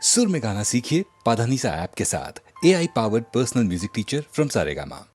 सुर में गाना सीखिए पाधानीसा ऐप के साथ। AI powered personal music teacher from Saregama.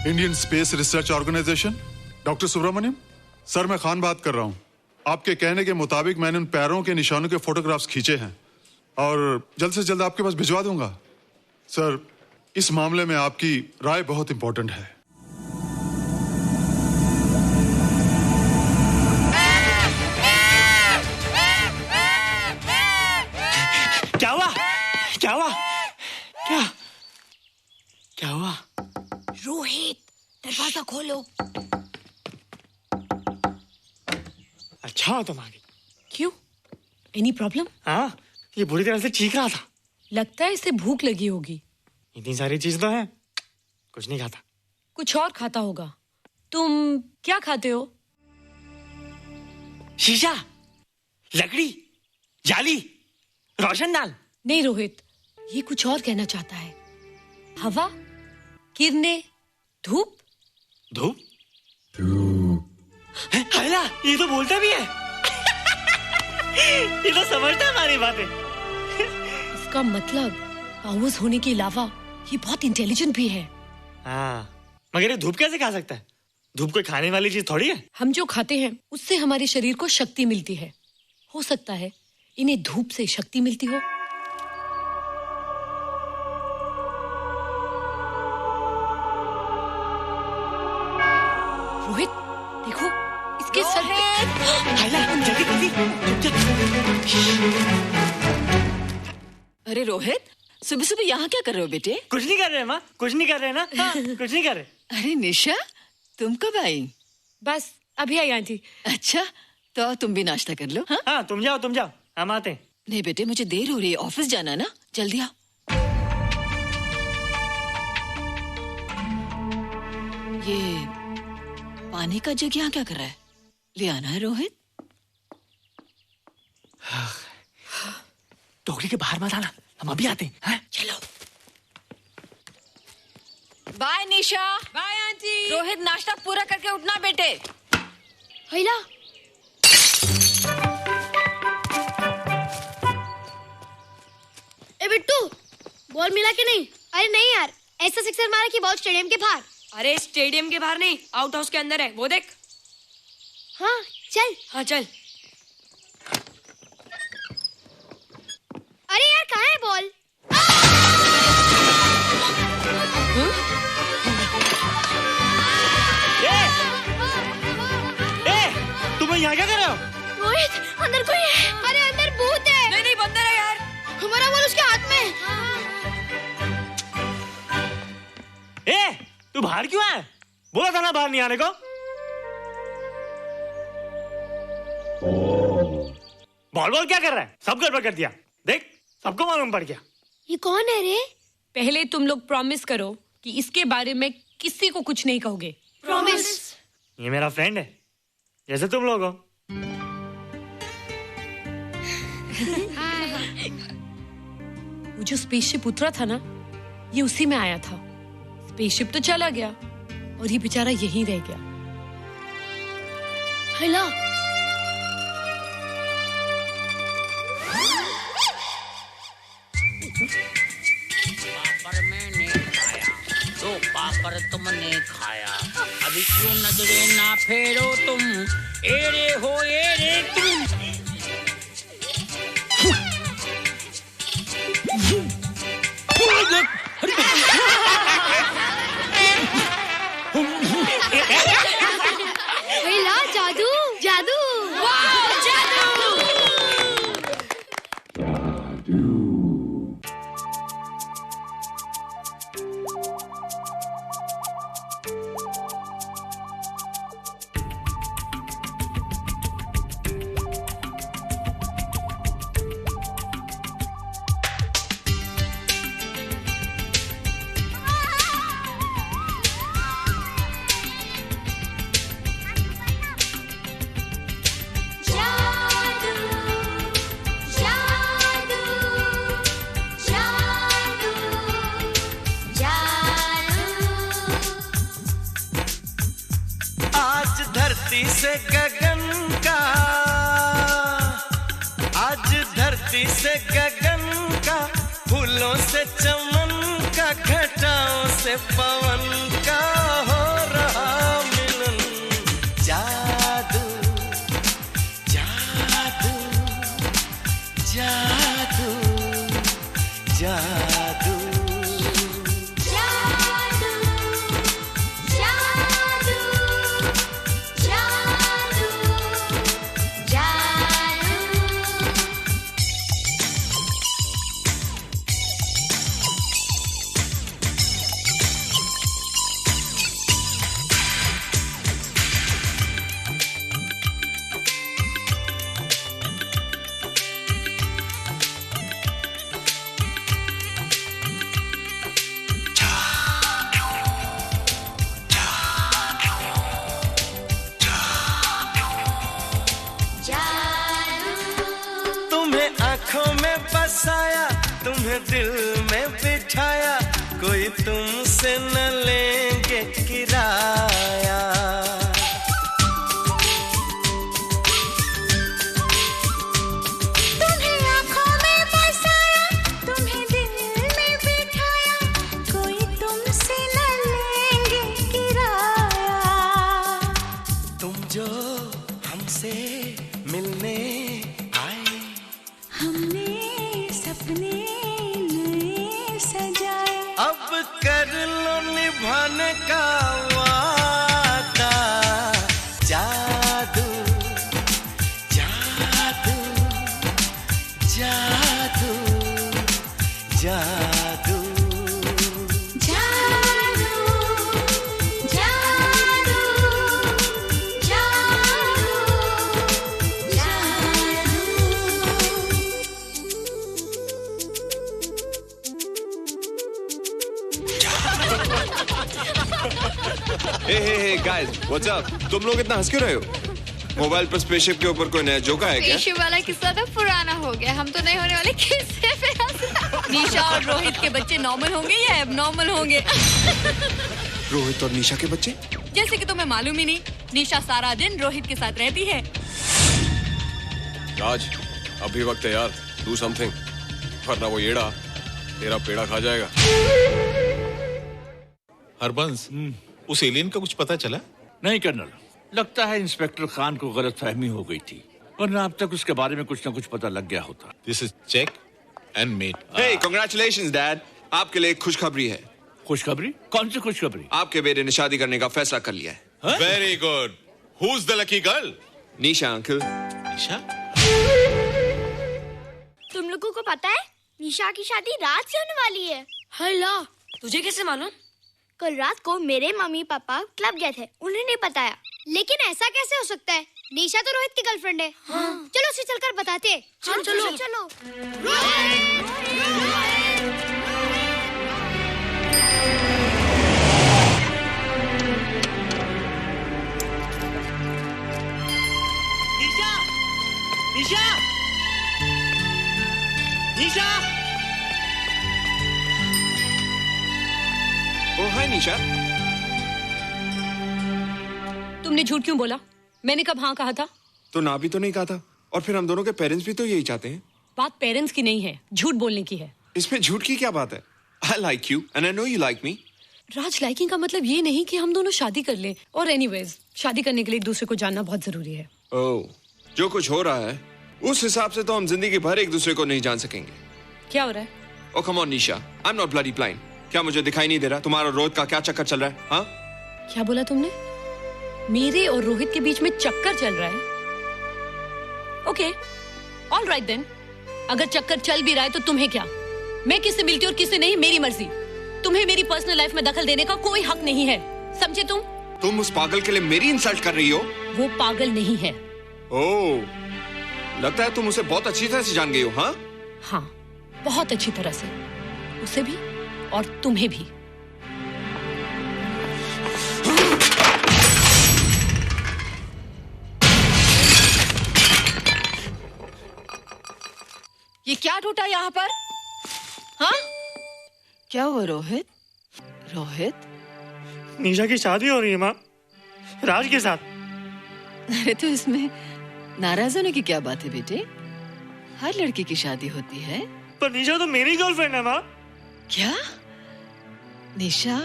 Indian Space Research Organisation. Doctor Subramanyam sir, मैं खान बात कर रहा हूँ। आपके कहने के मुताबिक मैंने उन पैरों के निशानों के फोटोग्राफ्स खींचे हैं और जल्द से जल्द आपके पास भिजवा दूंगा। सर, इस मामले में आपकी राय बहुत इंपॉर्टेंट है। क्या हुआ? क्या हुआ? क्या क्या हुआ? रोहित, दरवाजा खोलो। अच्छा हो तुम आ गई। क्यों? Any problem? हाँ, ये बुरी तरह से चीख रहा था। लगता है इसे भूख लगी होगी। इतनी सारी चीज तो है, कुछ नहीं खाता। कुछ और खाता होगा। तुम क्या खाते हो? शीशा, लकड़ी, जाली, रोशनदान। नहीं रोहित, ये कुछ और कहना चाहता है। हवा, किरणें, धूप। धूप? हैला, ये तो बोलता भी है। ये तो समझता है हमारी बातें। इसका मतलब पावर्स होने के अलावा ये बहुत इंटेलिजेंट भी है। हाँ, मगर ये धूप कैसे खा सकता है? धूप कोई खाने वाली चीज थोड़ी है। हम जो खाते हैं उससे हमारे शरीर को शक्ति मिलती है। हो सकता है इन्हें धूप से शक्ति मिलती हो। रोहित, देखो इसके सर पे। जल्दी जल्दी। अरे रोहित, सुबह सुबह यहाँ क्या कर रहे हो बेटे? कुछ नहीं कर रहे माँ, कुछ नहीं कर रहे ना। हाँ, कुछ नहीं कर रहे। अरे निशा, तुम कब आई? बस अभी आई आंटी। अच्छा, तो तुम भी नाश्ता कर लो। हाँ, हाँ, तुम जाओ, हम आते हैं। नहीं बेटे, मुझे देर हो रही है, ऑफिस जाना ना, जल्दी आओ। ये पानी का जग यहाँ क्या कर रहा है? ले आना है रोहित। टोकरी के बाहर मत आना, हम अभी आते हैं। हाँ? चलो। Bye Nisha. Bye aunty. Rohit, नाश्ता पूरा करके उठना बेटे। हैला, ए बिट्टू, बॉल मिला कि नहीं? अरे नहीं यार, ऐसा सिक्सर मारा कि बॉल स्टेडियम के बाहर। अरे स्टेडियम के बाहर नहीं, आउट हाउस के अंदर है, वो देख। हाँ चल। हाँ चल। अरे यार, कहाँ है बॉल? तुम यहाँ क्या कर रहे हो? रोहित, अंदर कोई है। अरे अंदर भूत है। नहीं नहीं, बंदर है यार। हमारा बॉल उसके हाथ में। तू बाहर क्यों है? बोला था ना बाहर नहीं आने को। बॉल क्या कर रहा है? सब गड़बड़ कर दिया। देख, सबको मालूम पड़ गया। ये कौन है रे? पहले तुम लोग प्रॉमिस करो कि इसके बारे में किसी को कुछ नहीं कहोगे। प्रॉमिस। ये मेरा फ्रेंड है, जैसे तुम लोग हो। वो जो स्पेसशिप उतरा था ना, ये उसी में आया था। स्पेसशिप तो चला गया और ये बेचारा यहीं रह गया। हैला, पापड़ मैंने खाया, दो पापड़ तुमने खाया, अभी क्यों नजरे ना फेरो तुम, एरे हो एरे तुम। हैला, जादू जादू। वाह, जादू। धरती से गगन का, आज धरती से गगन का, फूलों से चमन का, घटाओं से पवन का हो आंखों में बसाया, तुम्हें दिल में बिठाया, कोई तुमसे न लेंगे किराया। तुम्हें आंखों में बसाया, तुम्हें दिल में बिठाया, कोई तुमसे न लेंगे किराया। तुम जो हमसे मिलने आए, हमने सपने नए सजाए, अब कर लो निभाने का वादा। जादू जादू जादू जादू जादू जादू हे गाइस, व्हाट्स अप? तुम लोग इतना हंस क्यों रहे हो? मोबाइल पर स्पेसशिप के ऊपर कोई नया जोका है क्या? स्पेसशिप वाला किस्सा तो पुराना हो गया, हम तो नहीं होने वाले किस्से पे हंस। निशा और रोहित के बच्चे नॉर्मल होंगे या एबनॉर्मल होंगे? रोहित और निशा के बच्चे? जैसे कि तुम्हें मालूम ही नहीं, निशा सारा दिन रोहित के साथ रहती है। राज, अभी वक्त है यार, डू समथिंग, वरना वो येड़ा तेरा पेड़ा खा जाएगा। हरबंस, उस एलियन का कुछ पता चला? नहीं कर्नल, लगता है इंस्पेक्टर खान को गलतफहमी हो गई थी, वरना अब तक उसके बारे में कुछ न कुछ पता लग गया होता। This is check and mate. Hey, congratulations dad, आपके लिए एक खुशखबरी है। खुशखबरी? कौन सी खुशखबरी? आपके बेटे ने शादी करने का फैसला कर लिया है। Very good. Who is the lucky girl? Nisha uncle. Nisha? तुम लोगों को पता है निशा की शादी रात से होने वाली है। हल्ला, तुझे कैसे मालूम? कल रात को मेरे मम्मी पापा क्लब गए थे, उन्होंने बताया। लेकिन ऐसा कैसे हो सकता है? निशा तो रोहित की गर्लफ्रेंड है। हाँ। चलो उसे चलकर बताते हैं। चलो चलो चलो। निशा, निशा, निशा। ओ हाय निशा। तुमने झूठ क्यों बोला? मैंने कब हाँ कहा था? तो ना भी तो नहीं कहा था, और फिर हम दोनों के पेरेंट्स भी तो यही चाहते हैं। बात पेरेंट्स की नहीं है, झूठ बोलने की है। इसमें झूठ की क्या बात है? I like you and I know you like me. Raj, liking का मतलब ये नहीं कि हम दोनों शादी कर लें। और एनीवेज, शादी करने के लिए एक दूसरे को जानना बहुत जरूरी है। ओह, जो कुछ हो रहा है उस हिसाब से तो हम जिंदगी भर एक दूसरे को नहीं जान सकेंगे। क्या हो रहा है? Oh come on Nisha, I am not bloody blind. क्या मुझे दिखाई नहीं दे रहा तुम्हारा रोहित का क्या चक्कर चल रहा है? हाँ, क्या बोला तुमने? मेरे और रोहित के बीच में चक्कर चल रहा है? Okay, all right then. अगर चक्कर चल भी रहा है तो तुम्हें क्या? मैं किससे मिलती हूँ और किससे नहीं, मेरी मर्जी। तुम्हें मेरी पर्सनल लाइफ में दखल देने का कोई हक नहीं है, समझे तुम? तुम उस पागल के लिए मेरी इंसल्ट कर रही हो? वो पागल नहीं है। ओह, लगता है तुम उसे बहुत अच्छी तरह से जान गई हो। हाँ हाँ, बहुत अच्छी तरह से, उसे भी और तुम्हें भी। ये क्या टूटा यहाँ पर? हाँ, क्या हुआ रोहित? रोहित, निशा की शादी हो रही है माँ, राज के साथ। अरे तो इसमें नाराज होने की क्या बात है बेटे? हर लड़की की शादी होती है। पर निशा तो मेरी गर्लफ्रेंड है माँ। क्या? निशा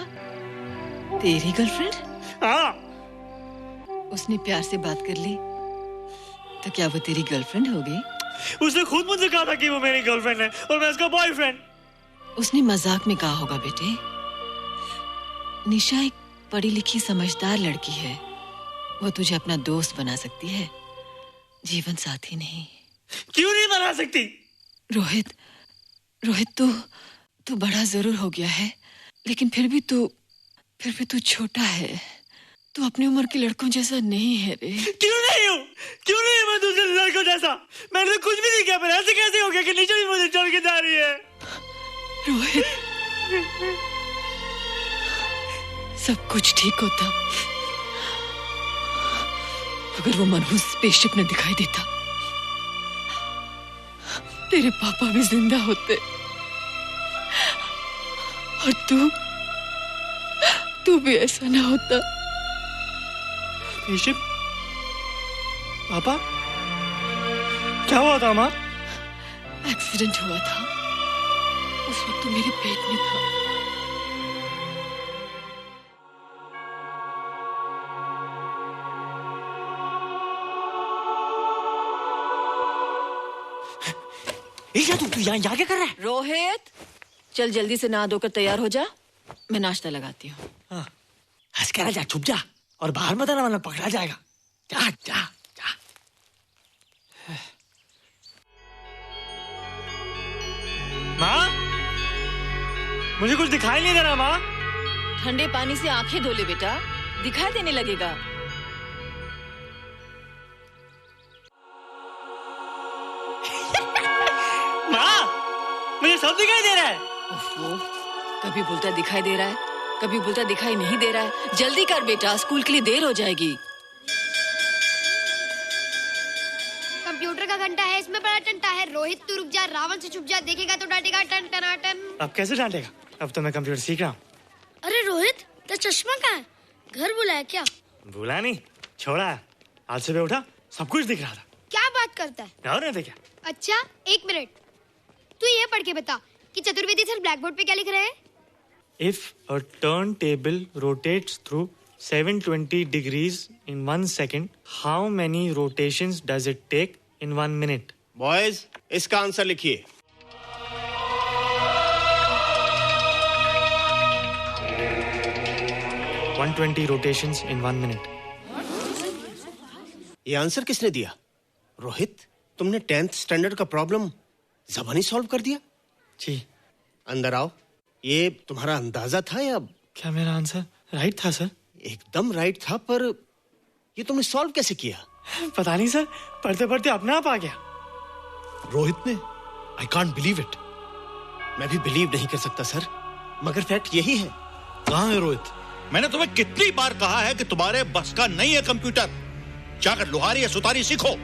तेरी गर्लफ्रेंड? हाँ। उसने प्यार से बात कर ली तो क्या वो तेरी गर्लफ्रेंड हो गई? उसने खुद मुझे कहा था कि वो मेरी गर्लफ्रेंड है और मैं उसका बॉयफ्रेंड। उसने मजाक में कहा होगा बेटे। निशा एक पढ़ी लिखी समझदार लड़की है, वो तुझे अपना दोस्त बना सकती है, जीवन साथी नहीं। क्यों नहीं बना सकती? रोहित, रोहित तू बड़ा जरूर हो गया है, लेकिन फिर भी तू छोटा है। तू अपनी उम्र के लड़कों जैसा नहीं है रे। क्यों नहीं हूँ? क्यों नहीं मैं दूसरे लड़कों जैसा? मैंने तो कुछ भी नहीं किया, पर ऐसे कैसे हो गया कि निशा भी मुझे छोड़ के जा रही है? रोहित, सब कुछ ठीक होता अगर वो मनहूस स्पेसशिप न दिखाई देता। तेरे पापा भी जिंदा होते और तू भी ऐसा ना होता। ऋषभ, पापा क्या हुआ था माँ? एक्सीडेंट हुआ था, उस वक्त तू मेरे पेट में था। तू यहाँ क्या कर रहा है? रोहित, चल जल्दी से नहा धोकर तैयार हो जा, मैं नाश्ता लगाती हूँ। हंस कर जा, छुप जा और बाहर मत आना वरना पकड़ा जाएगा। जा जा जा। माँ, मुझे कुछ दिखाई नहीं दे रहा माँ। ठंडे पानी से आंखें धो ले बेटा, दिखाई देने लगेगा। माँ, मुझे सब दिखाई दे रहा है। कभी बोलता दिखाई दे रहा है, कभी बोलता दिखाई नहीं दे रहा है। जल्दी कर बेटा, स्कूल के लिए देर हो जाएगी। कंप्यूटर का घंटा है, इसमें बड़ा टंटा है। रोहित तू रुक जा, रावण से छुप जा, देखेगा तो डांटेगा टन टनाटन। अब कैसे डांटेगा? अब तो मैं कंप्यूटर सीख रहा हूँ। अरे रोहित, तेरा चश्मा कहाँ है? घर बुलाया क्या? भूला नहीं, छोड़ा। आज सुबह उठा, सब कुछ दिख रहा था। क्या बात करता है? और नहीं तो क्या? अच्छा, एक मिनट, तू ये पढ़ के बता कि चतुर्वेदी सर ब्लैक बोर्ड पे क्या लिख रहे हैं? If a turntable rotates through 720 degrees in 1 second, how many rotations does it take in 1 minute? Boys, इसका आंसर लिखिए। $120 rotations in 1 minute. ये आंसर किसने दिया? रोहित, तुमने 10th स्टैंडर्ड का प्रॉब्लम ज़बानी सॉल्व कर दिया? जी। अंदर आओ। ये तुम्हारा अंदाजा था या? क्या मेरा आंसर राइट था सर? एकदम राइट था, पर ये तुमने सॉल्व कैसे किया? पता नहीं सर, पढ़ते पढ़ते अपने आप आ गया। रोहित ने? I can't believe it. मैं भी बिलीव नहीं कर सकता सर, मगर फैक्ट यही है। कहाँ है रोहित? मैंने तुम्हें कितनी बार कहा है कि तुम्हारे बस का नहीं है कंप्यूटर। जाकर लोहारी या सुतारी सीखो।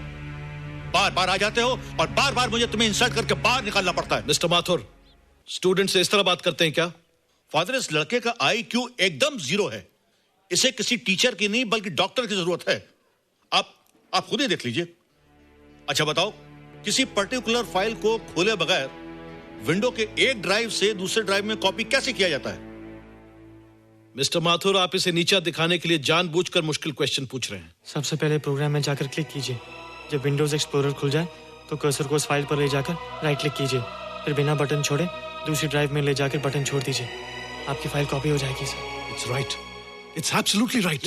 बार बार आ जाते हो और बार बार मुझे तुम्हें इंसल्ट करके बाहर निकालना पड़ता है। मिस्टर माथुर, स्टूडेंट से इस तरह बात करते हैं क्या? फादर, इस लड़के का IQ एकदम 0 है। इसे किसी टीचर की नहीं बल्कि डॉक्टर की जरूरत है। आप खुद ही देख लीजिए। अच्छा बताओ, किसी पर्टिकुलर फाइल को खोले बगैर विंडो के एक ड्राइव से दूसरे ड्राइव में कॉपी कैसे किया जाता है? मिस्टर माथुर, आप इसे नीचा दिखाने के लिए जानबूझकर मुश्किल क्वेश्चन पूछ रहे हैं। सबसे पहले प्रोग्राम में जाकर क्लिक कीजिए। जब विंडोज एक्सप्लोरर खुल जाए तो कर्सर को उस फाइल पर ले जाकर राइट क्लिक कीजिए, फिर बिना बटन छोड़े दूसरी ड्राइव में ले जाकर बटन छोड़ दीजिए। आपकी फाइल कॉपी हो जाएगी sir. It's right, it's absolutely right.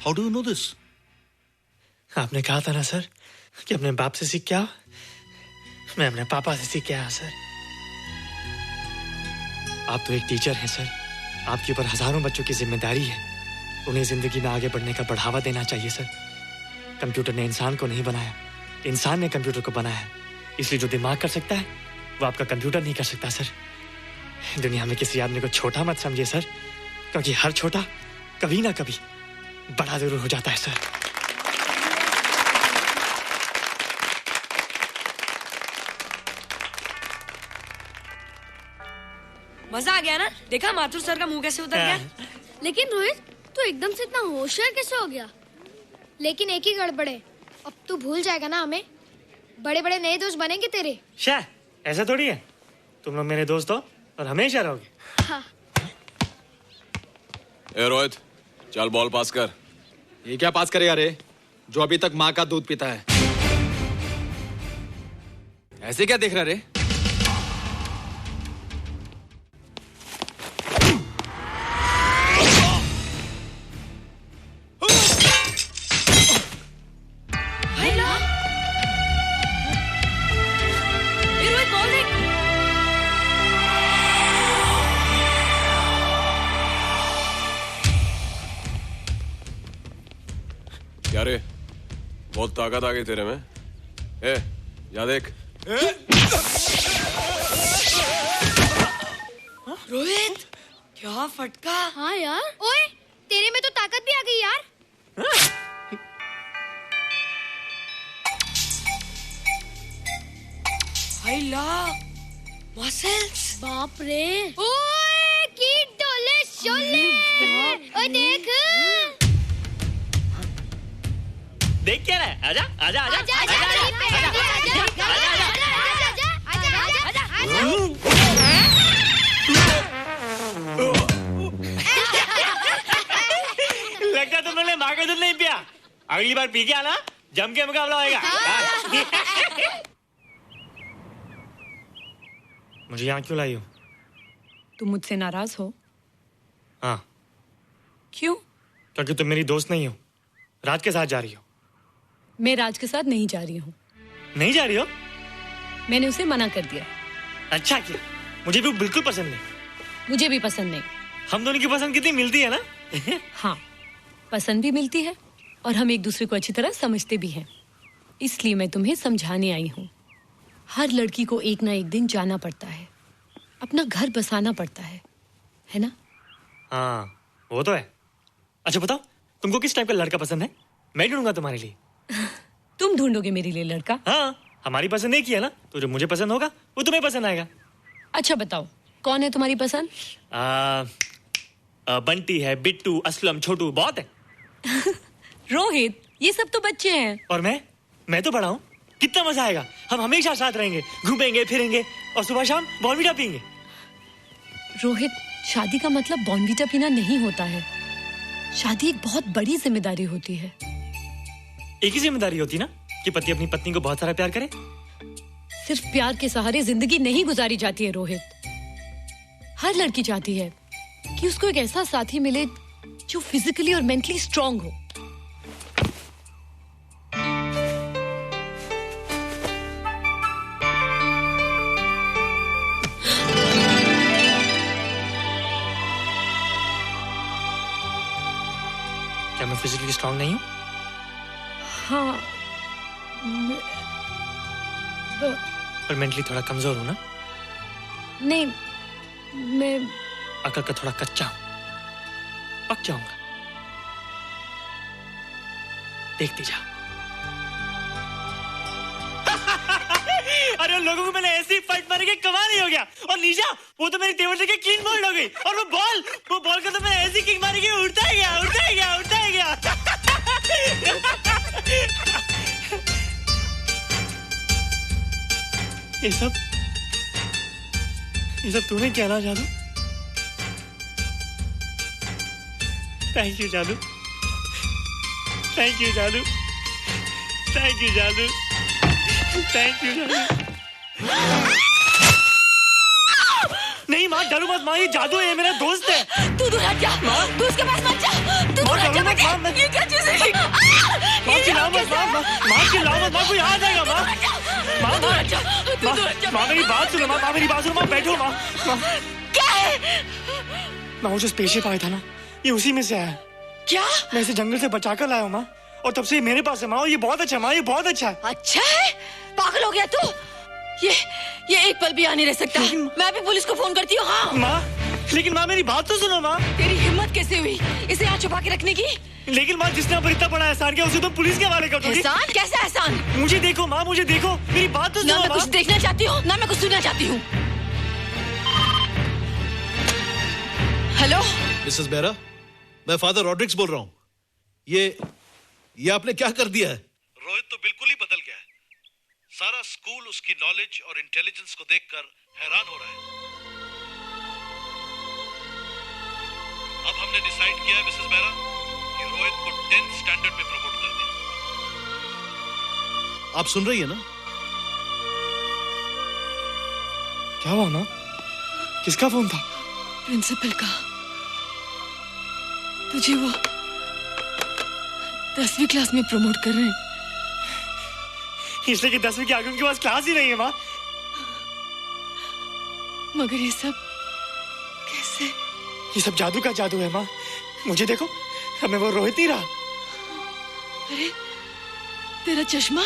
How do you know this? आपने कहा था ना सर कि अपने बाप से सीख के आओ। मैं अपने पापा से सीख के आया सर। आप तो एक टीचर हैं सर, आपके ऊपर हजारों बच्चों की जिम्मेदारी है। उन्हें जिंदगी में आगे बढ़ने का बढ़ावा देना चाहिए सर। कंप्यूटर ने इंसान को नहीं बनाया, इंसान ने कंप्यूटर को बनाया। इसलिए जो दिमाग कर सकता है वो आपका कंप्यूटर नहीं कर सकता सर। दुनिया में किसी आदमी को छोटा मत समझिए सर, क्योंकि हर छोटा कभी ना कभी बड़ा जरूर हो जाता है सर। मजा आ गया ना? देखा माथुर सर का मुंह कैसे उतर गया? लेकिन रोहित, तू एकदम से इतना होशियार कैसे हो गया? लेकिन एक ही गड़बड़ है, अब तू भूल जाएगा ना हमें। बड़े बड़े नए दोस्त बनेंगे तेरे। शाह, ऐसा थोड़ी है। तुम लोग मेरे दोस्त हो और हमेशा रहोगे। हाँ। ए रोहित, चल बॉल पास कर। ये क्या पास करेगा रे, जो अभी तक माँ का दूध पीता है? ऐसे क्या देख रहा रे? क्या रे, बहुत ताकत आ गई तेरे में। ए, या देख। रोहित, क्या फटका। हाँ यार। ओए, तेरे में तो ताकत भी आ गई यार। हाय ला मसल्स। बाप रे। ओए की डोले शोले। ओए देख। देख क्या रहा है? आजा आजा आजा आजा आजा लगता तुम लोगों ने माँ का दूध नहीं पिया। अगली बार पी के आना, जम के मुकाबला होएगा। मुझे यहाँ क्यों लाई हो? तुम मुझसे नाराज हो? हाँ। क्यों? क्योंकि तुम मेरी दोस्त नहीं हो, राज के साथ जा रही हो। मैं राज के साथ नहीं जा रही हूँ। नहीं जा रही हो? मैंने उसे मना कर दिया। अच्छा किया, मुझे भी बिल्कुल पसंद नहीं। मुझे भी पसंद नहीं। हम दोनों की पसंद कितनी मिलती है ना? हाँ, पसंद भी मिलती है और हम एक दूसरे को अच्छी तरह समझते भी हैं। इसलिए मैं तुम्हें समझाने आई हूँ। हर लड़की को एक ना एक दिन जाना पड़ता है, अपना घर बसाना पड़ता है ना? हाँ, वो तो है। अच्छा बताओ, तुमको किस टाइप का लड़का पसंद है? मैं ढूंढूंगा तुम्हारे लिए। तुम ढूंढोगे मेरे लिए लड़का? हाँ, हमारी पसंद एक ही है ना, तो जो मुझे पसंद होगा वो तुम्हें पसंद आएगा। अच्छा बताओ, कौन है तुम्हारी पसंद? बंटी है, बिट्टू, असलम, छोटू, बहुत है। रोहित, ये सब तो बच्चे हैं। और मैं तो बड़ा हूँ। कितना मजा आएगा, हम हमेशा साथ रहेंगे, घूमेंगे फिरेंगे और सुबह शाम बॉर्नवीटा पीएंगे। रोहित, शादी का मतलब बॉर्नवीटा पीना नहीं होता है। शादी एक बहुत बड़ी जिम्मेदारी होती है। एक ही जिम्मेदारी होती ना कि पति अपनी पत्नी को बहुत सारा प्यार करे। सिर्फ प्यार के सहारे जिंदगी नहीं गुजारी जाती है रोहित। हर लड़की चाहती है कि उसको एक ऐसा साथी मिले जो फिजिकली और मेंटली स्ट्रांग हो। क्या मैं फिजिकली स्ट्रांग नहीं हूँ? हाँ, पर मेंटली थोड़ा कमजोर हूँ ना? नहीं, मैं अकल का थोड़ा कच्चा हूँ, पक जाऊंगा। देखती जा। अरे उन लोगों को मैंने ऐसी फाइट मारी कि कमाल ही हो गया। और निशा, वो तो मेरी टेबल से क्लीन बॉल्ड हो गई। और वो बॉल का तो मैंने ऐसी किक मारी कि उड़ता ही गया, उड़ता ही गया, उड़ता ही गया। ये सब तूने क्या ना जादू? थैंक यू जादू, थैंक यू जादू, थैंक यू जादू, थैंक यू जादू। नहीं माँ, डरो मत माँ, ये जादू है, ये मेरा दोस्त है। तू दूर हट जा, तू उसके पास मत जा, तू दूर हट जा बेटे। ये क्या चीज़ है? माँ चिल्लाओ मत, माँ चिल्लाओ मत, माँ कोई आ जाएगा। माँ मेरी बात सुनो, माँ मेरी बात सुनो, माँ बैठो। माँ क्या है? माँ वो जो स्पेसशिप आया था ना, ये उसी में से आया। क्या? मैं इसे जंगल से बचाकर लाया हूँ माँ, और तब से ये मेरे पास है माँ। ये बहुत अच्छा है माँ, ये बहुत अच्छा है। अच्छा है? पागल हो गया तू? ये एक पल भी यहाँ नहीं रह सकता। मैं अभी पुलिस को फोन करती हूँ। हाँ माँ, लेकिन माँ मेरी बात तो सुनो माँ। तेरी हिम्मत कैसे हुई इसे यहाँ छुपा के रखने की? लेकिन माँ, जिसने अब इतना बड़ा एहसान किया उसे तो पुलिस के हवाले कर दोगी। एहसान? कैसा एहसान? मुझे देखो माँ, मुझे देखो, मेरी बात तो सुनो। ना मैं कुछ देखना चाहती हूँ, ना मैं कुछ सुनना चाहती हूँ। हेलो मिसेस बेरा, मैं फादर रॉड्रिक्स बोल रहा हूँ। ये आपने क्या कर दिया है? रोहित तो बिल्कुल ही बदल गया है। सारा स्कूल उसकी नॉलेज और इंटेलिजेंस को देखकर हैरान हो रहा है। अब हमने डिसाइड किया है मिसेस बेरा कि रोहित को 10th स्टैंडर्ड में प्रमोट कर दें। आप सुन रही है ना? क्या हुआ माँ? किसका फोन था? प्रिंसिपल का। तुझे वो 10वीं क्लास में प्रमोट कर रहे हैं। इसलिए कि 10वीं के आगे उनके पास क्लास ही नहीं है माँ। मगर ये सब कैसे? ये सब जादू का जादू है माँ। मुझे देखो, हमें वो रोहित नहीं रहा। अरे तेरा चश्मा?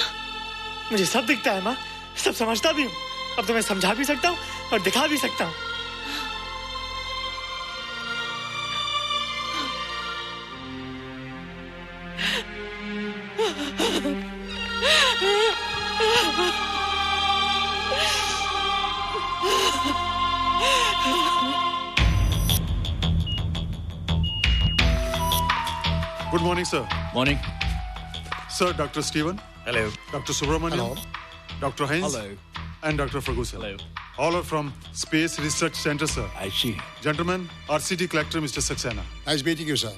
मुझे सब दिखता है माँ, सब समझता भी हूँ। अब तो मैं समझा भी सकता हूँ और दिखा भी सकता हूँ। Good morning, sir. Morning. Sir, Dr. Steven. Hello. Dr. Subramaniam. Dr. Heinz. Hello. And Dr. Ferguson. Hello. All are from Space Research Center, sir. I see. Gentlemen, RCT collector, Mr. Saxena. Nice meeting you, sir.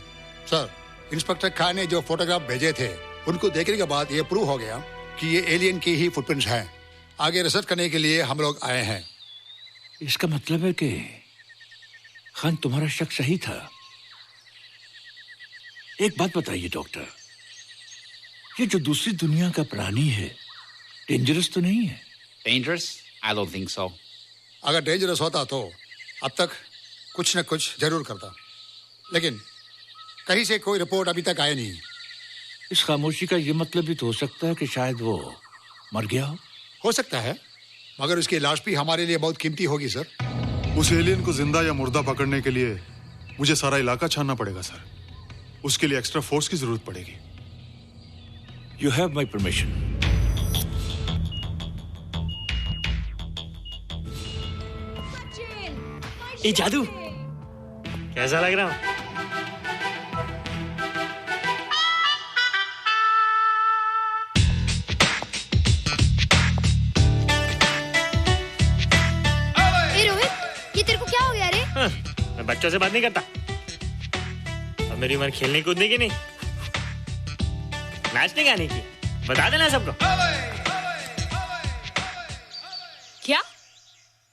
Sir, inspector Khan ने जो photograph भेजे थे, उनको देखने के बाद ये prove हो गया कि ये एलियन की ही फुटप्रिंट्स हैं। आगे रिसर्च करने के लिए हम लोग आए हैं। इसका मतलब है कि खान तुम्हारा शक सही था। एक बात बताइए डॉक्टर, ये जो दूसरी दुनिया का प्राणी है, डेंजरस तो नहीं है? Dangerous? I don't think so. अगर डेंजरस होता तो अब तक कुछ न कुछ जरूर करता, लेकिन कहीं से कोई रिपोर्ट अभी तक आई नहीं। इस खामोशी का ये मतलब भी तो हो सकता है कि शायद वो मर गया हो सकता है, मगर उसकी लाश भी हमारे लिए बहुत कीमती होगी सर। उस एलियन को जिंदा या मुर्दा पकड़ने के लिए मुझे सारा इलाका छानना पड़ेगा सर। उसके लिए एक्स्ट्रा फोर्स की जरूरत पड़ेगी। You have my permission. ये जादू कैसा लग रहा हूँ? मैं बच्चों से बात नहीं करता। अब मेरी उम्र खेलने कूदने की नहीं, नाचने गाने की। बता देना सबको। क्या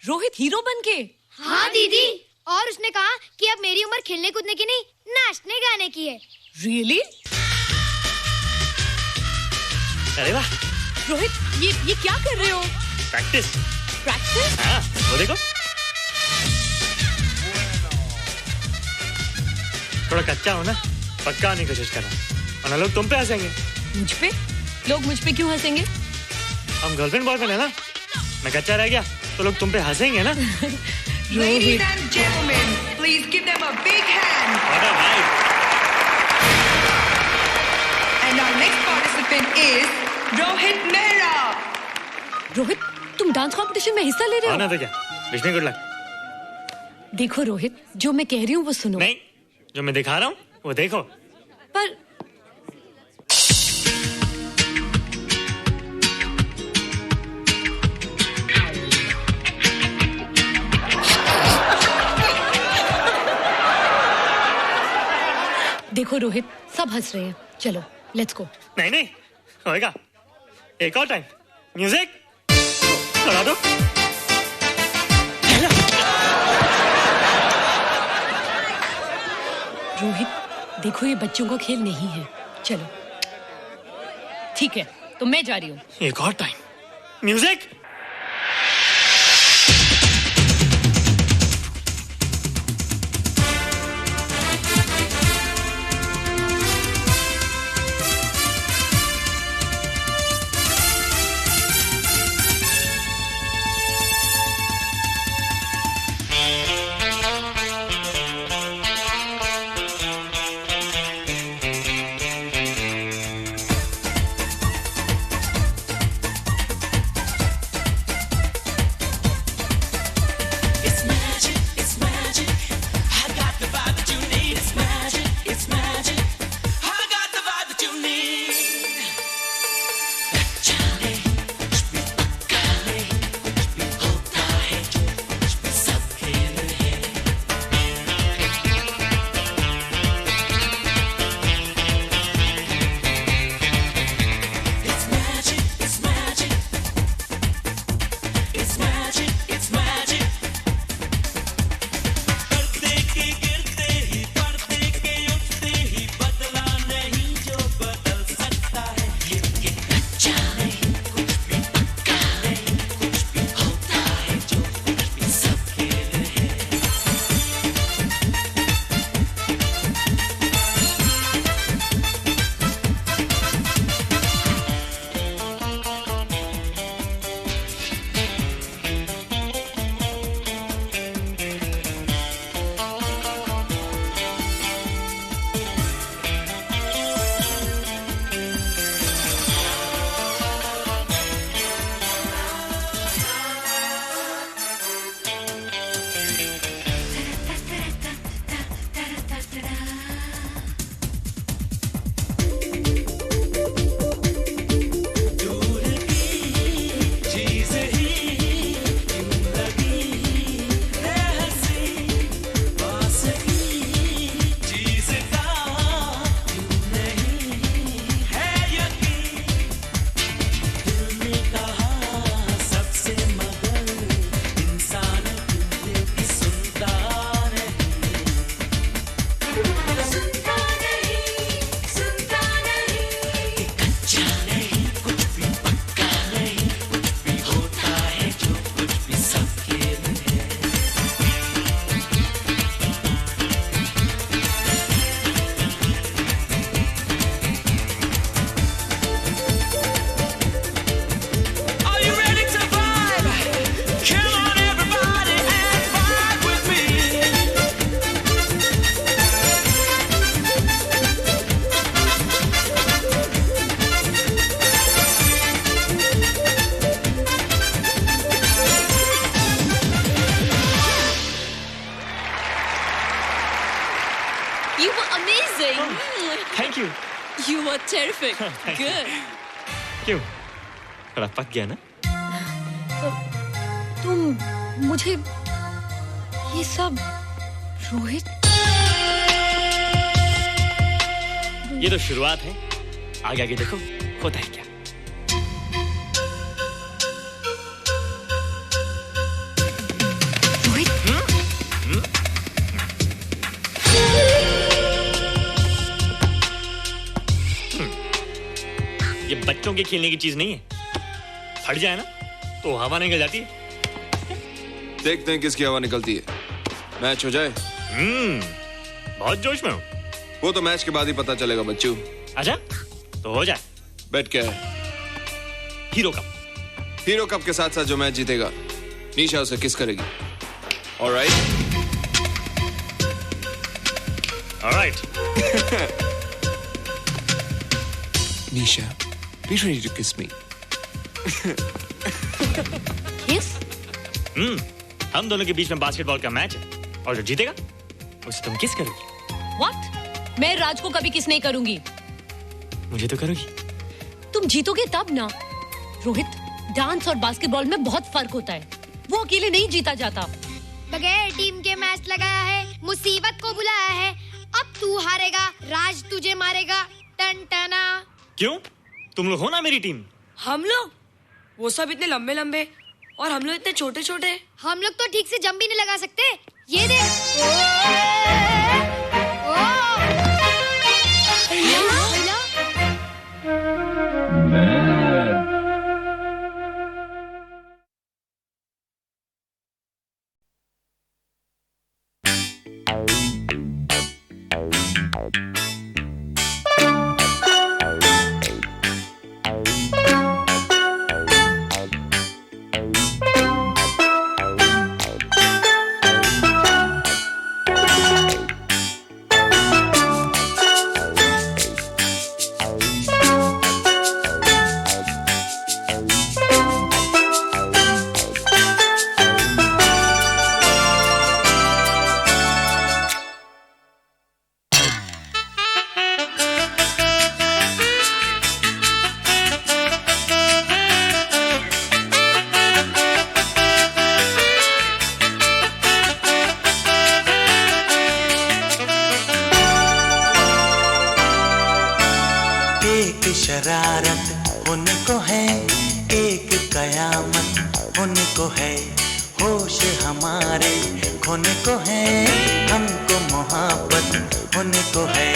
रोहित हीरो बन के? हाँ दीदी, और उसने कहा कि अब मेरी उम्र खेलने कूदने की नहीं, नाचने गाने की है। रियली? अरे वाह रोहित, ये क्या कर रहे हो? प्रैक्टिस। प्रैक्टिस? हाँ, वो देखो थोड़ा कच्चा हो ना, पक्का होने की कोशिश करना, वरना लोग तुम पे हंसेंगे। मुझ पे? लोग मुझ पे क्यों हंसेंगे? हम गर्लफ्रेंड बॉयफ्रेंड है ना, मैं कच्चा रह गया तो लोग तुम पे हंसेंगे ना। Ladies and gentlemen, please give them a big hand. What a vibe. And our next participant is Rohit Mehra. Rohit, तुम डांस कंपटीशन में हिस्सा ले रहे हो? ना तो क्या, विश मी गुड लक। देखो रोहित, जो मैं कह रही हूँ वो सुनो। नहीं, जो मैं दिखा रहा हूँ वो देखो। पर देखो रोहित, सब हंस रहे हैं। चलो लेट्स गो। नहीं नहीं होएगा, एक और टाइम। म्यूजिक लगा दो। रोहित देखो, ये बच्चों का खेल नहीं है। चलो ठीक है, तो मैं जा रही हूँ। एक और time. Music. You were amazing. Thank you. You were terrific. Good. क्यों? थोड़ा पक गया ना? तुम मुझे ये सब रोहित, ये तो शुरुआत है, आगे आगे देखो होता है क्या। ये बच्चों के खेलने की चीज नहीं है, फट जाए ना तो हवा निकल जाती है। देखते हैं किसकी हवा निकलती है। मैच हो जाए। बहुत जोश में हूँ। वो तो मैच के बाद ही पता चलेगा बच्चू। अच्छा तो हो जाए। बेट क्या है? Hero cup. हीरो कप के साथ साथ जो मैच जीतेगा निशा उसे किस करेगी। Alright. Nisha, be ready to kiss me. Kiss? हम दोनों के बीच में बास्केटबॉल का मैच है और जो जीतेगा उसे तुम किस करोगी। What? मैं राज को कभी किस नहीं करूंगी। मुझे तो करोगी। तुम जीतोगे तब ना। रोहित, डांस और बास्केटबॉल में बहुत फर्क होता है, वो अकेले नहीं जीता जाता। बगैर टीम के मैच लगाया है, मुसीबत को बुलाया है। अब तू हारेगा, राज तुझे मारेगा। टन टना। क्यों? तुम लोग हो ना मेरी टीम। हम लोग? वो सब इतने लंबे लंबे और हम लोग इतने छोटे छोटे। हम लोग तो ठीक से जंप भी नहीं लगा सकते। ये देख। शरारत उनको है, एक कयामत उनको है, होश हमारे खोने को है, हमको मोहब्बत उनको है।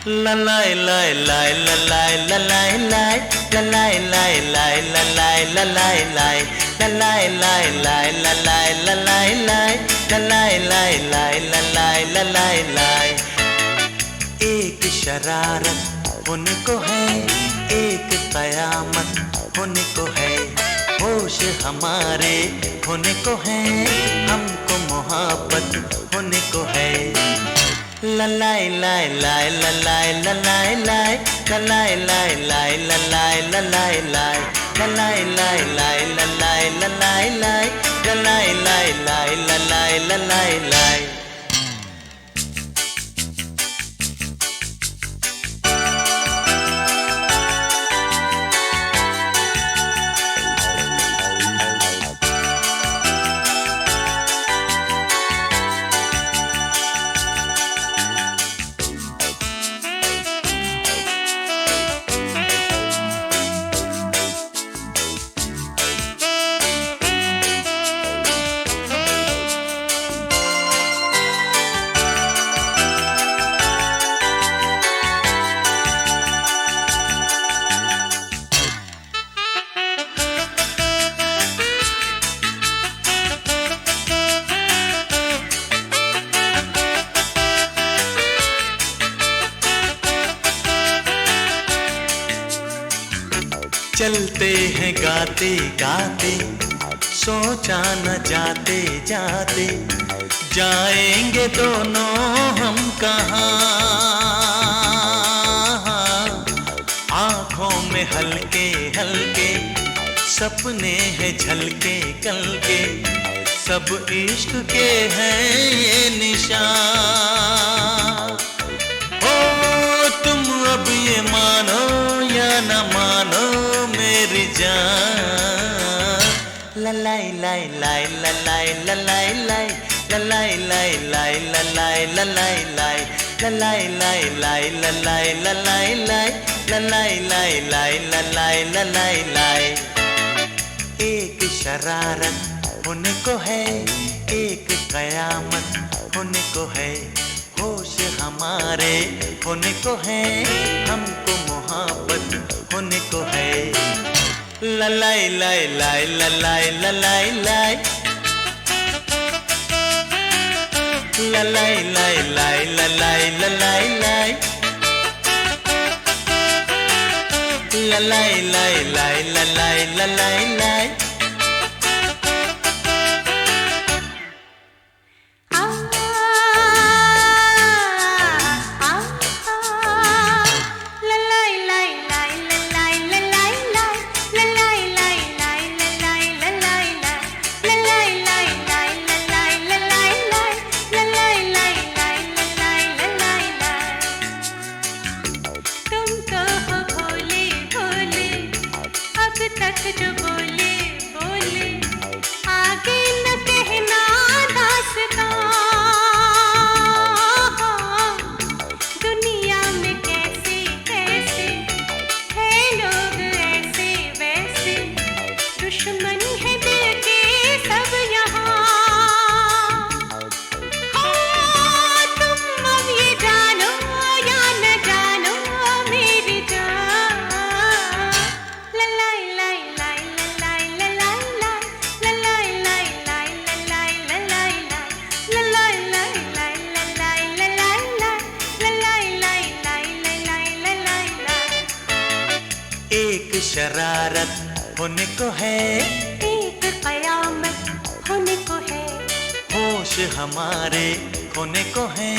ललाए लाए लाए ललाए ललाए लाए ललाए लाए लाए ललाए ललाए लाए ललाए लाए लाए ललाए ललाए लाए ललाए लाए लाए ललाए ललाए लाए। एक शरारत उनको है, एक कयामत उनको है, होश हमारे होने को है, हमको मोहब्बत होने को है। ललाए लाए लाए ललाए ललाए लाए ललाए लाए लाए ललाए ललाए लाए ललाए लाए लाए ललाए ललाए लाए ललाए लाए लाए ललाए ललाए लाए। चलते हैं गाते गाते, सोचा न जाते जाते, जाएंगे दोनों हम कहाँ। आँखों में हल्के हल्के सपने हैं झलके कल के, सब इश्क के हैं ये निशान। लाई लाई लाई लाई लाई लाई लाई लाई लाई लाई लाई लाई लाई लाई लाई लाई लाई। एक शरारत होने को है, एक कयामत होने को है, होश हमारे होने को है, हमको मोहब्बत होने को है। ला लाई लाई लाई ला लाई ला लाई लाई ला लाई लाई लाई ला लाई ला लाई लाई ला लाई लाई लाई ला लाई ला लाई लाई। शरारत होने को है, एक कयामत होने को है, होश हमारे खोने को है,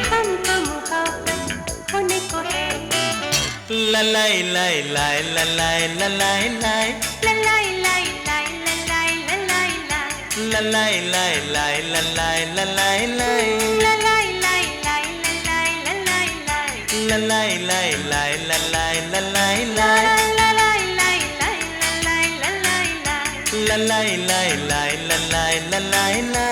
हमको मोहब्बत होने को है। ला लाई लाई लाई ला लाई ला लाई लाई ला लाई लाई लाई ला लाई ला लाई लाई ला लाई लाई लाई ला लाई ला लाई लाई ला लाई लाई लाई ला लाई ला लाई लाई ला लाई लाई लाई ला लाई ला लाई लाई La la la la la la la la la la la la la la la la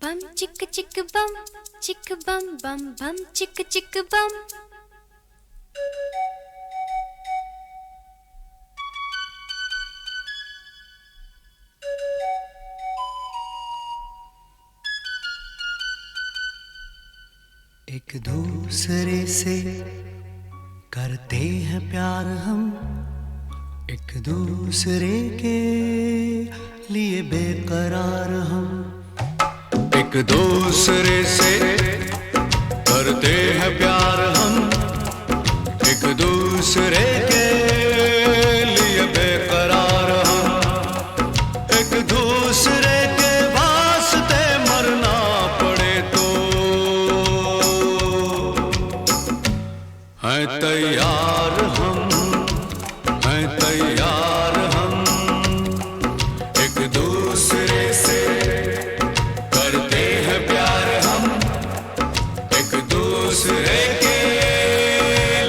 बम चिक चिक बम बम बम चिक चिक बम। एक दूसरे से करते हैं प्यार हम, एक दूसरे के लिए बेकरार हम। एक दूसरे से करते हैं प्यार हम, एक दूसरे के लिए बेकरार हम, एक दूसरे के वास्ते मरना पड़े तो हैं तैयार हम, हैं तैयार हम। एक दूसरे से करते हैं प्यार हम, एक दूसरे के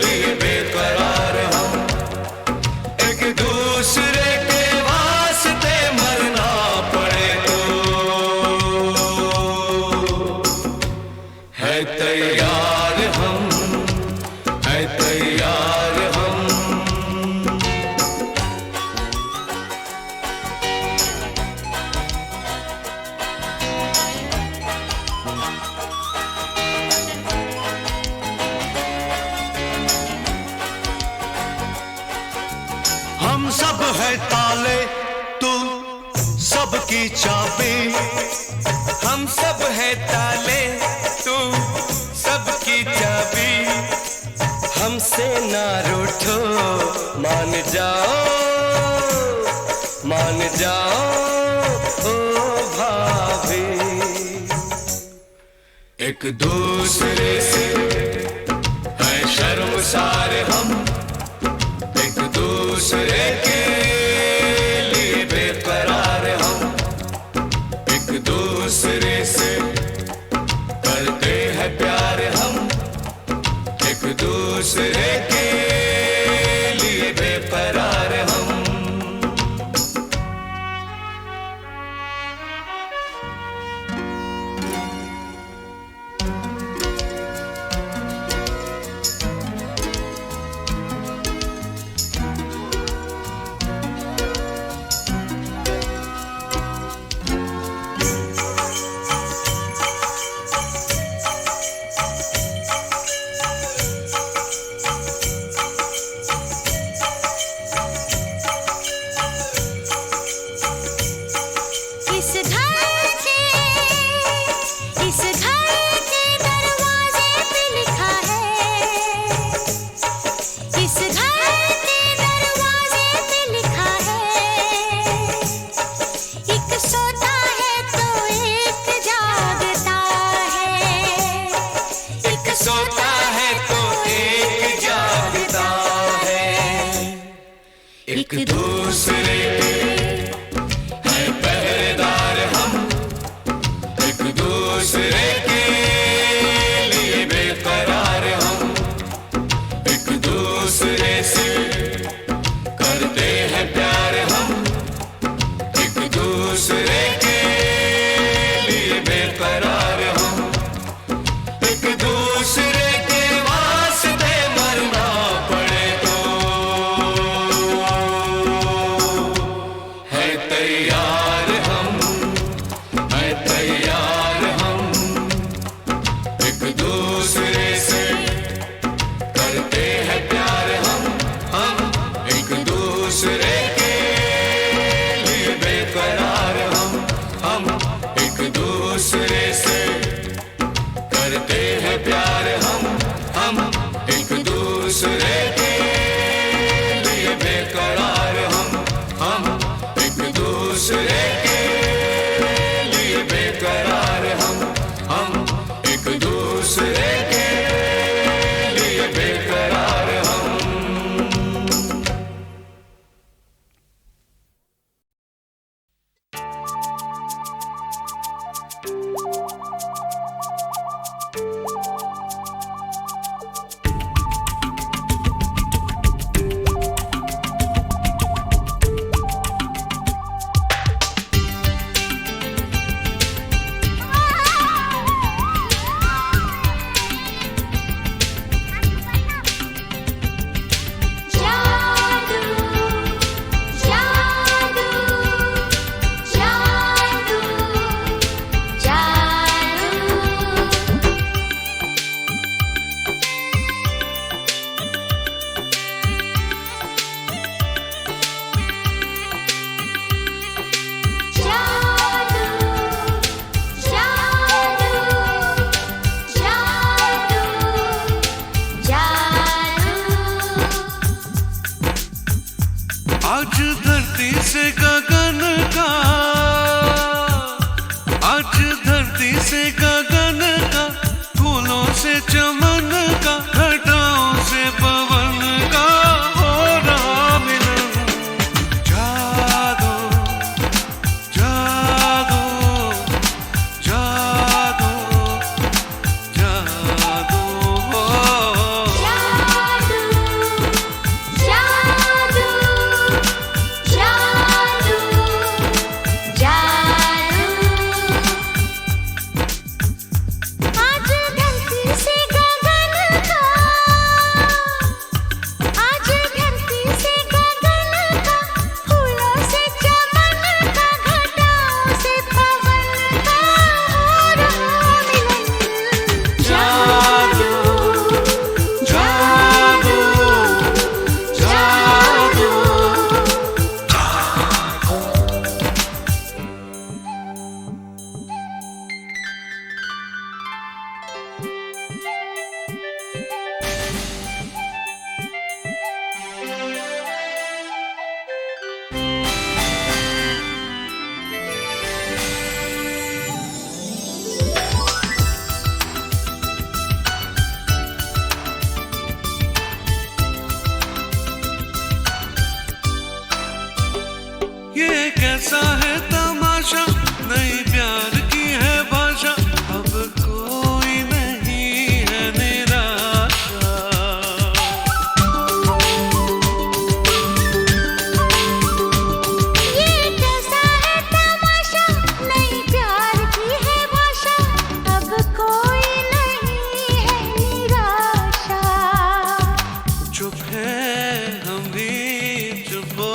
लिए बेकरार हम, एक दूसरे के वास्ते मरना पड़े तो है तैयार हम, है तैयार हम। हम सब है ताले, तू सबकी चाबी, हम सब है ताले, तू सबकी चाबी। हमसे ना रूठो, मान जाओ, मान जाओ ओ भाभी। एक दूसरे से है शर्मसार हम, एक दूसरे के लिए बेकरार हम, एक दूसरे से करते हैं प्यार हम, एक दूसरे के है पहरेदार हम, एक दूसरे के लिए बेकरार हम, एक दूसरे से करते हैं प्यार हम, एक दूसरे के लिए बेकरार हम, एक दूसरे के वास्ते मरना पड़े तो है तैयार हम, है तैयार हम, एक दूसरे से करते हैं प्यार हम एक दूसरे के लिए बेकरार हम एक दूसरे से करते हैं प्यार हम एक दूसरे के लिए बेकरार हम एक दूसरे के लिए बेकरार हम एक दूसरे के लिए बेकरार हम। आज धरती से गगन का, आज धरती से गगन का, फूलों से चमन का, घटाओं से पवन का हो रहा मिलन। जादू जादू जादू जादू ये कैसा है तमाशा, नई प्यार की है भाषा, अब कोई नहीं है निराशा। ये कैसा है तमाशा, नई प्यार की है भाषा, अब कोई नहीं है निराशा। चुप है हम भी, चुप हो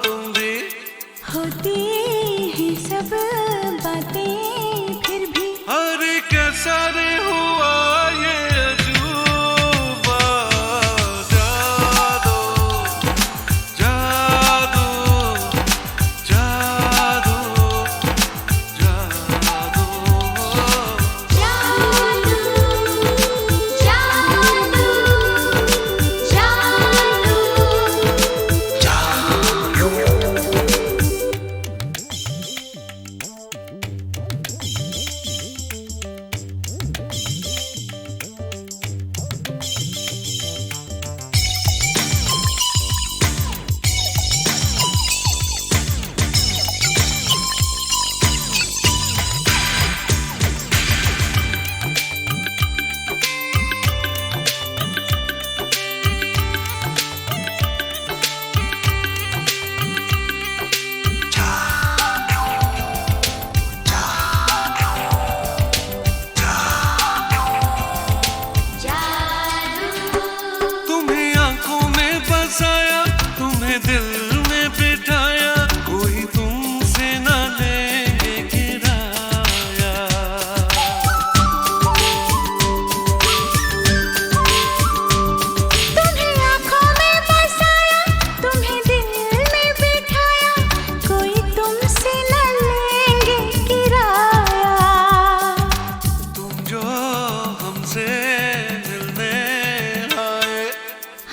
तुम भी, होती ही सब बातें फिर भी। अरे कैसा रे हुआ ये अजूबा। जादू जादू जादू जादू जादू जादू जादू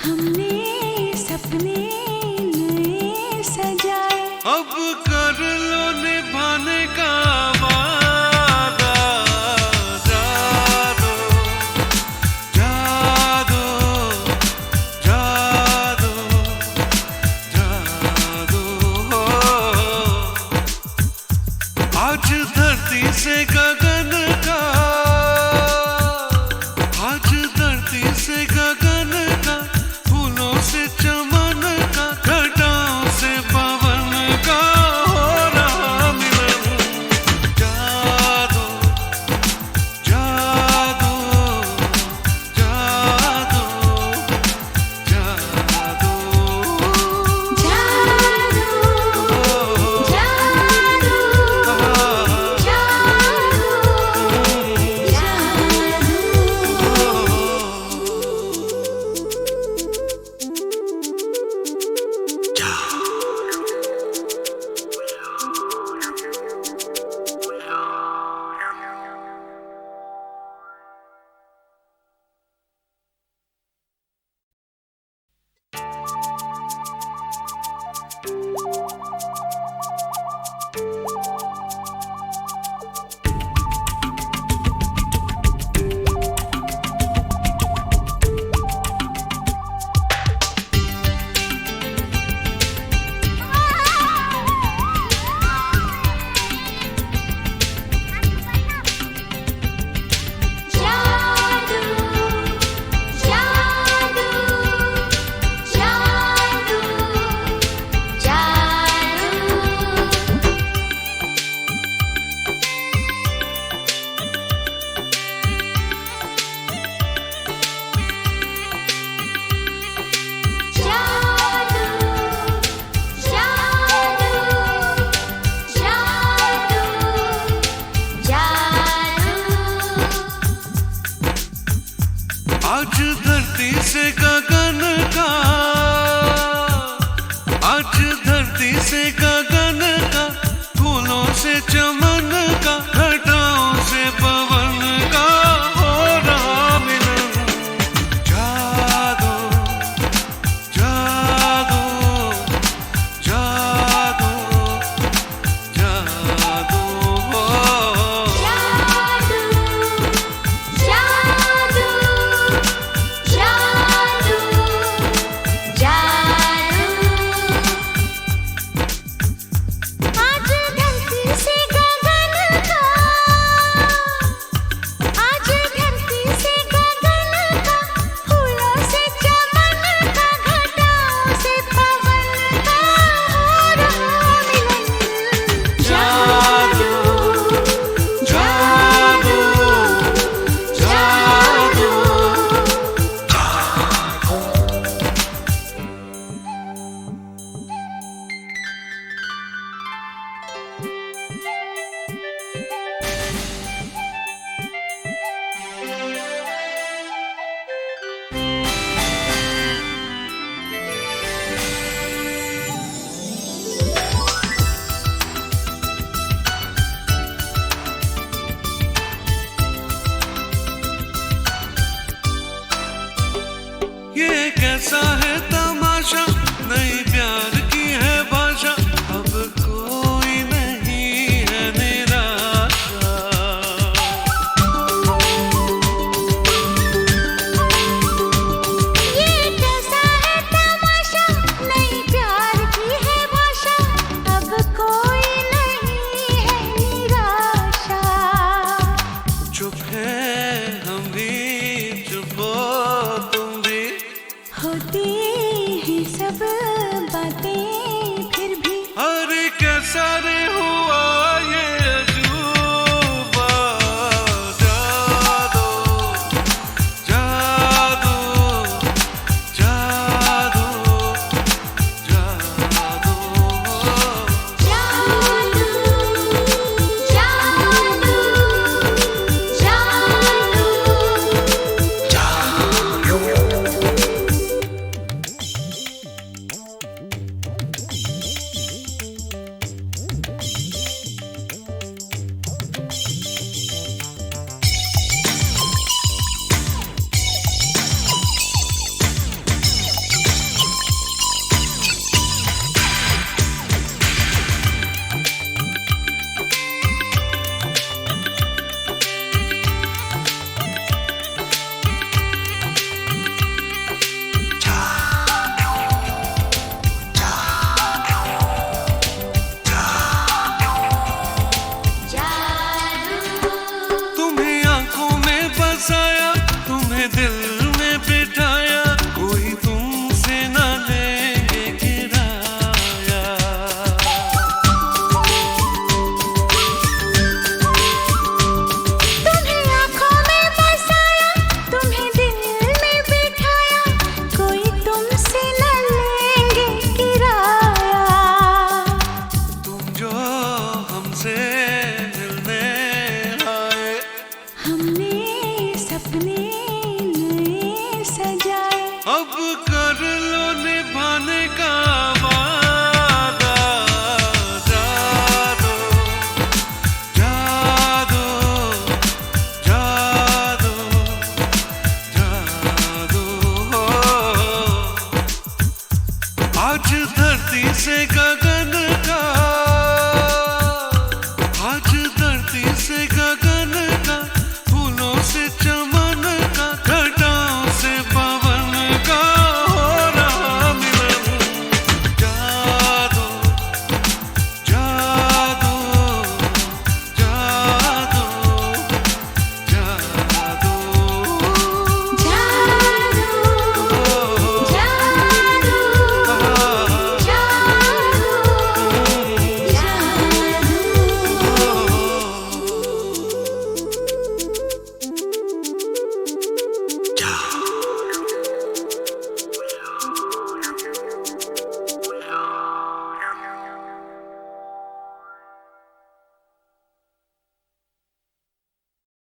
हमने सपने नए सजाए। अब कर लो निभाने का वादा, जादू जादू जादू जादू हो। आज धरती से गगन का, आज धरती से गगन का, फूलों से चमन का, घटाओं से पवन का हो रहा मिलन। जादू जादू जादू जादू आज धरती से गगन का, आज धरती से गगन का, फूलों से चमन का, घटाओं से पवन का हो रहा मिलन। जादू जादू जादू जादू हो। आज धरती से गगन का, आज धरती से गगन का, फूलों से चमन का, घटाओं से पवन का हो रहा मिलन। जादू जादू जादू ये कैसा है तमाशा, नई प्यार की है भाषा, अब कोई नहीं है निराशा। ये कैसा है तमाशा, नई प्यार की है भाषा, अब कोई नहीं है निराशा। चुप है हम भी, चुप हो तुम भी, होती हैं सब बातें फिर भी। अरे कैसा रे हुआ ये अजूबा। जादू जादू जादू जादू कर लो निभाने का